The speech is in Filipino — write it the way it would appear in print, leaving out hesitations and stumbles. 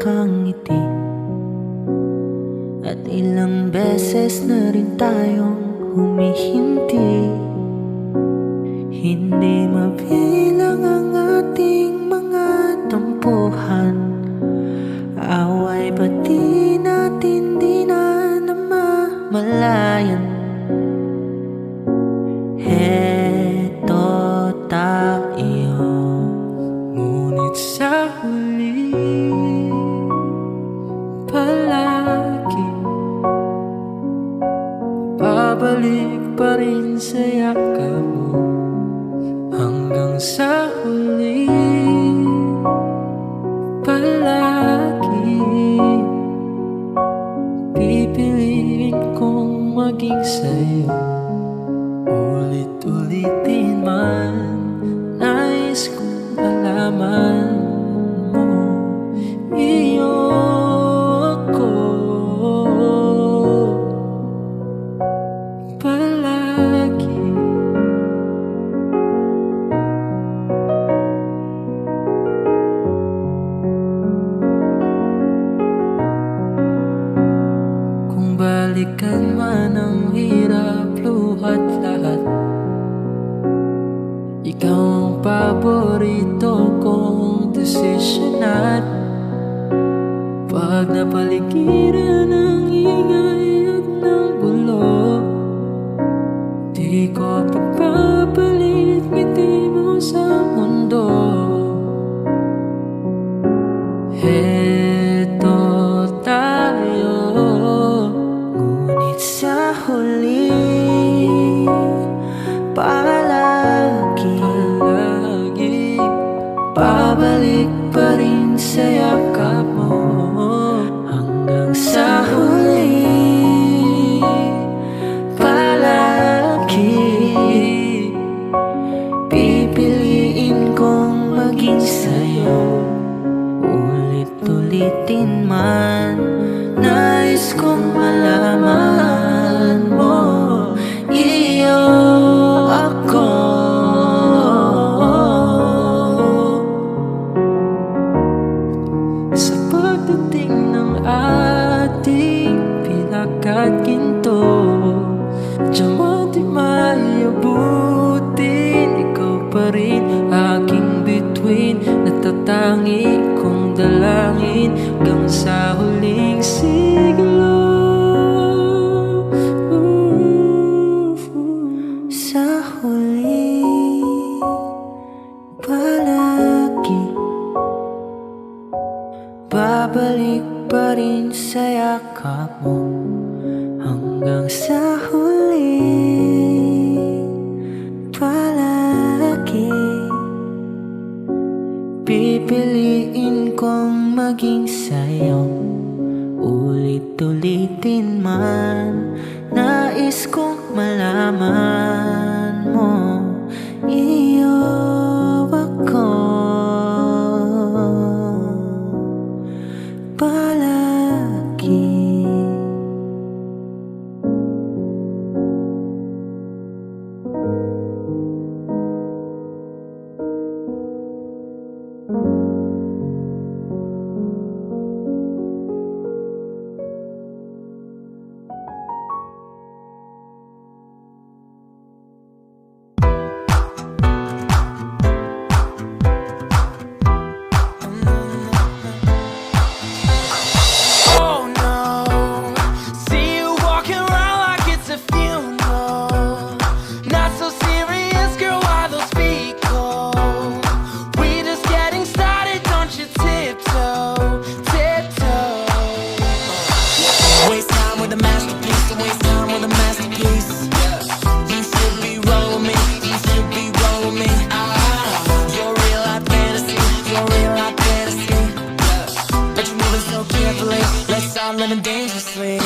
kang ngiti. At ilang beses na rin tayong humihinti. Hindi mabilang ang ating mga tampuhan. Away pati natin di na namamalayan. Heto tayo, ngunit sa huli palagi babalik pa rin sa yakap mo. Hanggang sa huli palagi pipiliin kong maging sa'yo. Ulit-ulitin man, nais kong malaman mo, iyo ako palagi. Kung balikan man ang hirap, luhat lahat, ikaw ang paborito kong desisyonan. Pag napaligiran ng ingay at ng bulok, di ko pagpapalit ngiti mo sa mundo. Heto tayo, ngunit sa huli palagi babalik pa rin sa yakap mo. Hanggang sa huli palagi pipiliin kong maging sa'yo. Ulit-ulitin man, nais kong malaman mo, iyo ako sa pagdating ng ating pilak at ginto. Diyan mo di maiabutin, ikaw pa rin aking bituin. Natatangi kong dalangin hanggang sa huling siglo. Sa huli palagi babalik pa rin sa yakap mo. Hanggang sa huli palagi pipiliin kong maging sa'yo. Ulit-ulitin man, nais kong malaman mo, iyo ako palagi. Let's start living dangerously.